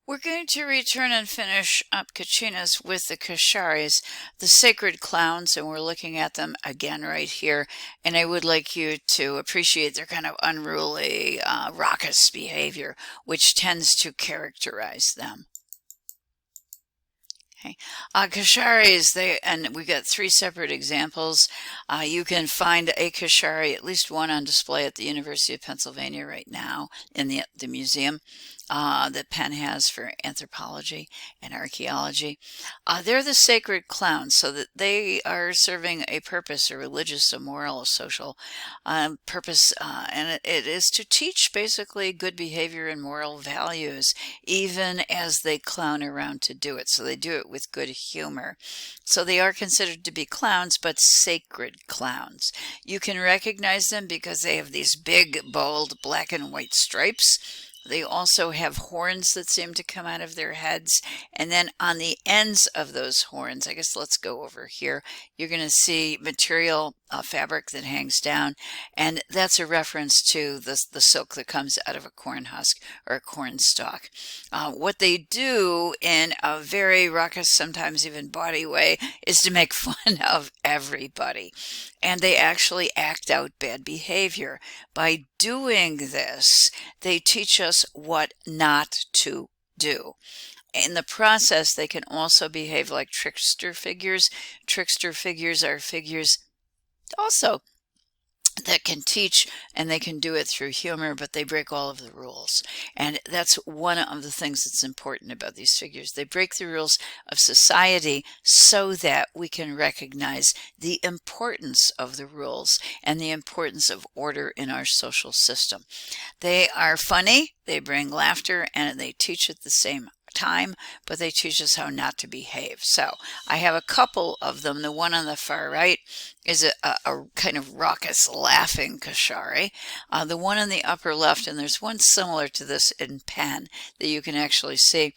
We're going to return and finish up Kachinas with the Kasharis, the sacred clowns, and we're looking at them again right here. And I would like you to appreciate their kind of unruly, raucous behavior, which tends to characterize them. Okay. Kasharis, and we got three separate examples. You can find a Kashari, at least one on display at the University of Pennsylvania right now in the museum that Penn has for anthropology and archaeology. They're the sacred clowns, so that they are serving a purpose, a religious, a moral, a social purpose, and it is to teach basically good behavior and moral values, even as they clown around to do it. So they do it with good humor. So they are considered to be clowns, but sacred clowns. You can recognize them because they have these big, bold black and white stripes. They also have horns that seem to come out of their heads. And then on the ends of those horns, I guess let's go over here, you're going to see material, fabric that hangs down. And that's a reference to the silk that comes out of a corn husk or a corn stalk. What they do in a very raucous, sometimes even bawdy way, is to make fun of everybody. And they actually act out bad behavior. By doing this, they teach us what not to do. In the process, they can also behave like trickster figures. Trickster figures are figures also that can teach, and they can do it through humor, but they break all of the rules. And that's one of the things that's important about these figures. They break the rules of society so that we can recognize the importance of the rules and the importance of order in our social system. They are funny, they bring laughter, and they teach at the same time, but they teach us how not to behave. So I have a couple of them. The one on the far right is a kind of raucous laughing Kashari. The one in the upper left, and there's one similar to this in Penn that you can actually see,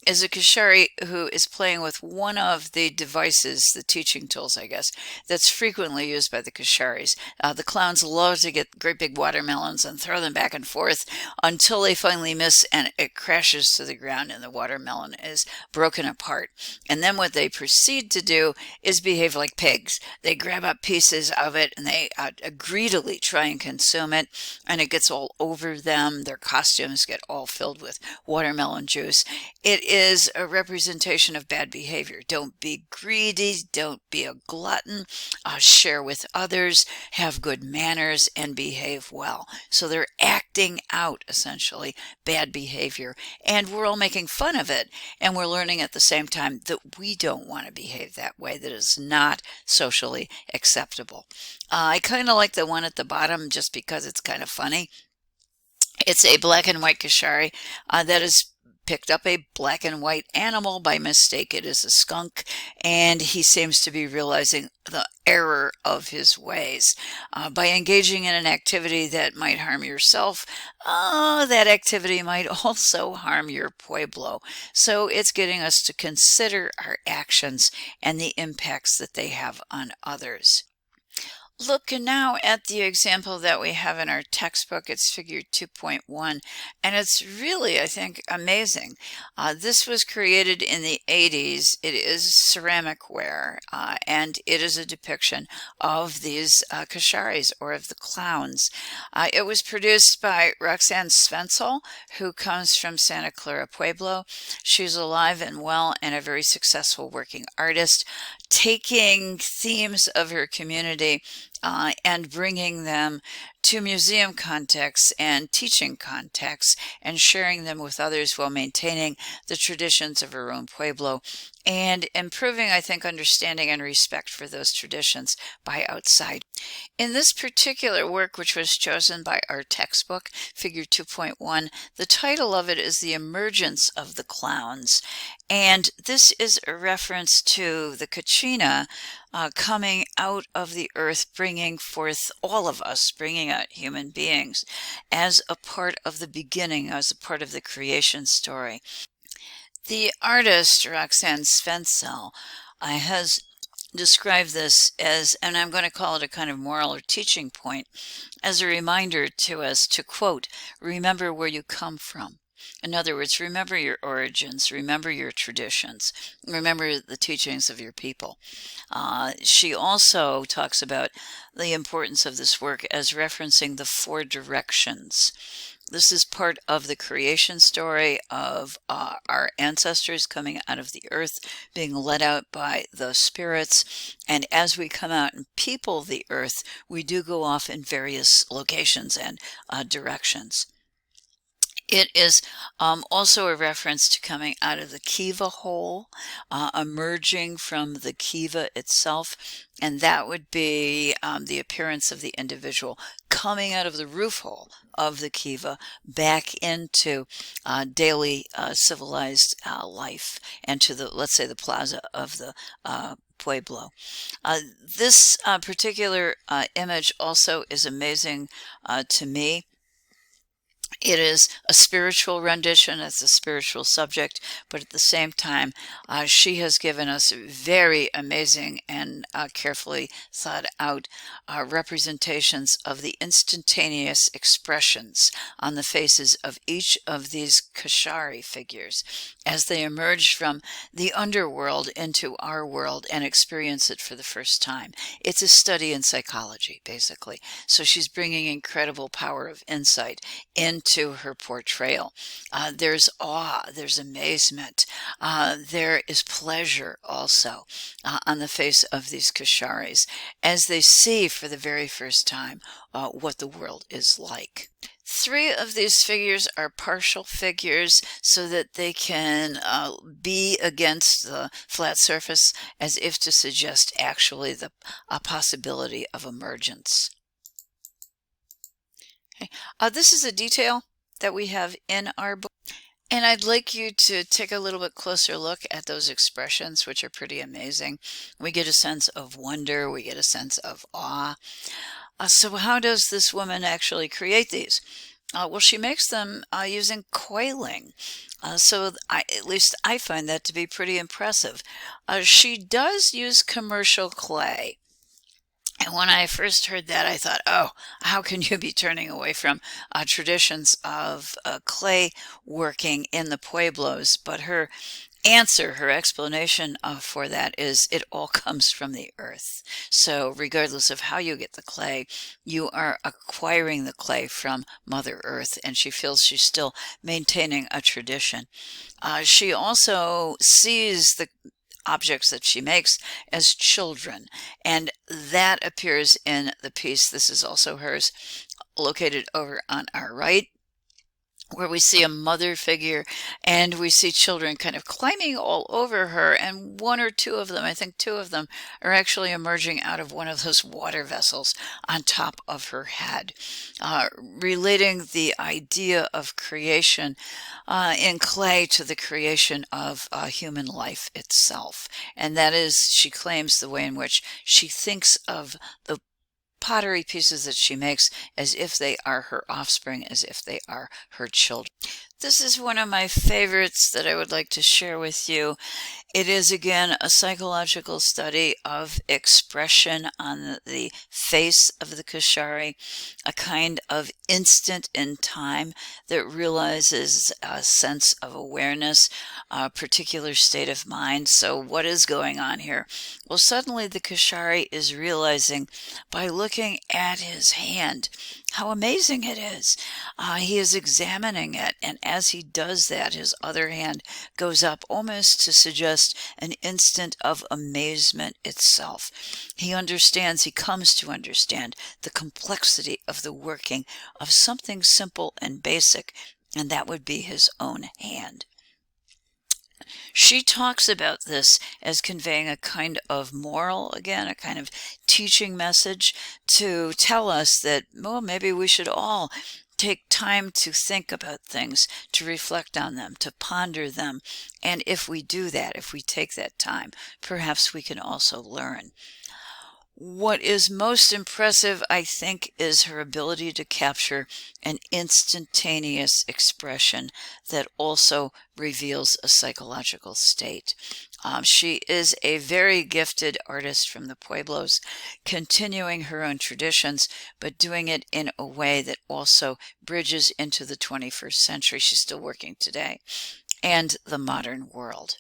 is a Kashari who is playing with one of the devices, the teaching tools, I guess, that's frequently used by the Kasharis. The clowns love to get great big watermelons and throw them back and forth until they finally miss and it crashes to the ground and the watermelon is broken apart. And then what they proceed to do is behave like pigs. They grab up pieces of it and they greedily try and consume it, and it gets all over them. Their costumes get all filled with watermelon juice. It is a representation of bad behavior. Don't be greedy, don't be a glutton, share with others, have good manners, and behave well. So they're acting out, essentially, bad behavior. And we're all making fun of it, and we're learning at the same time that we don't want to behave that way, that is not socially acceptable. I kind of like the one at the bottom just because it's kind of funny. It's a black and white Kashari that is picked up a black and white animal by mistake. It is a skunk, and he seems to be realizing the error of his ways. By engaging in an activity that might harm yourself, that activity might also harm your pueblo. So it's getting us to consider our actions and the impacts that they have on others. Look now at the example that we have in our textbook. It's figure 2.1, and it's really, I think, amazing. This was created in the 80s. It is ceramic ware, and it is a depiction of these Kasharis, or of the clowns. It was produced by Roxanne Svensel, who comes from Santa Clara Pueblo. She's alive and well and a very successful working artist, taking themes of her community and bringing them to museum contexts and teaching contexts and sharing them with others while maintaining the traditions of her own pueblo and improving, I think, understanding and respect for those traditions by outside. In this particular work, which was chosen by our textbook, figure 2.1, the title of it is The Emergence of the Clowns. And this is a reference to the Kachina coming out of the earth, bringing forth all of us, bringing out human beings as a part of the beginning, as a part of the creation story. The artist, Roxanne Svensel, has described this as, and I'm going to call it a kind of moral or teaching point, as a reminder to us to, quote, remember where you come from. In other words, remember your origins, remember your traditions, remember the teachings of your people. She also talks about the importance of this work as referencing the four directions. This is part of the creation story of our ancestors coming out of the earth, being led out by the spirits. And as we come out and people the earth, we do go off in various locations and directions. It is also a reference to coming out of the kiva hole, emerging from the kiva itself, and that would be the appearance of the individual coming out of the roof hole of the kiva back into daily civilized life and to the, let's say, the plaza of the pueblo. This particular image also is amazing to me. It is a spiritual rendition, it's a spiritual subject, but at the same time, she has given us very amazing and carefully thought out representations of the instantaneous expressions on the faces of each of these Kashari figures as they emerge from the underworld into our world and experience it for the first time. It's a study in psychology, basically. So she's bringing incredible power of insight into her portrayal. There's awe, there's amazement, there is pleasure also on the face of these Kasharis as they see for the very first time what the world is like. Three of these figures are partial figures so that they can be against the flat surface as if to suggest actually the possibility of emergence. Okay. This is a detail that we have in our book. And I'd like you to take a little bit closer look at those expressions, which are pretty amazing. We get a sense of wonder, we get a sense of awe. So how does this woman actually create these? Well, she makes them using coiling. At least I find that to be pretty impressive. She does use commercial clay. And when I first heard that, I thought, oh, how can you be turning away from traditions of clay working in the Pueblos? But her answer, her explanation for that is it all comes from the earth. So regardless of how you get the clay, you are acquiring the clay from Mother Earth, and she feels she's still maintaining a tradition. She also sees the objects that she makes as children, and that appears in the piece. This is also hers, located over on our right, where we see a mother figure and we see children kind of climbing all over her, and one or two of them, I think two of them, are actually emerging out of one of those water vessels on top of her head, relating the idea of creation in clay to the creation of human life itself. And that is, she claims, the way in which she thinks of the pottery pieces that she makes as if they are her offspring, as if they are her children. This is one of my favorites that I would like to share with you. It is, again, a psychological study of expression on the face of the Kashari, a kind of instant in time that realizes a sense of awareness, a particular state of mind. So what is going on here? Well, suddenly the Kashari is realizing by looking at his hand how amazing it is. He is examining it, and as he does that, his other hand goes up almost to suggest an instant of amazement itself. He understands, he comes to understand the complexity of the working of something simple and basic, and that would be his own hand. She talks about this as conveying a kind of moral, again, a kind of teaching message to tell us that, well, maybe we should all take time to think about things, to reflect on them, to ponder them. And if we do that, if we take that time, perhaps we can also learn. What is most impressive, I think, is her ability to capture an instantaneous expression that also reveals a psychological state. She is a very gifted artist from the Pueblos, continuing her own traditions, but doing it in a way that also bridges into the 21st century. She's still working today, and the modern world.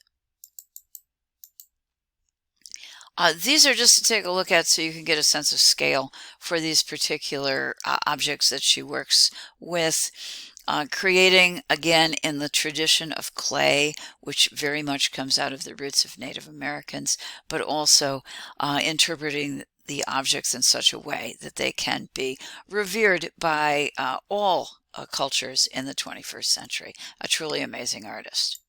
These are just to take a look at so you can get a sense of scale for these particular objects that she works with. Creating, again, in the tradition of clay, which very much comes out of the roots of Native Americans, but also interpreting the objects in such a way that they can be revered by all cultures in the 21st century. A truly amazing artist.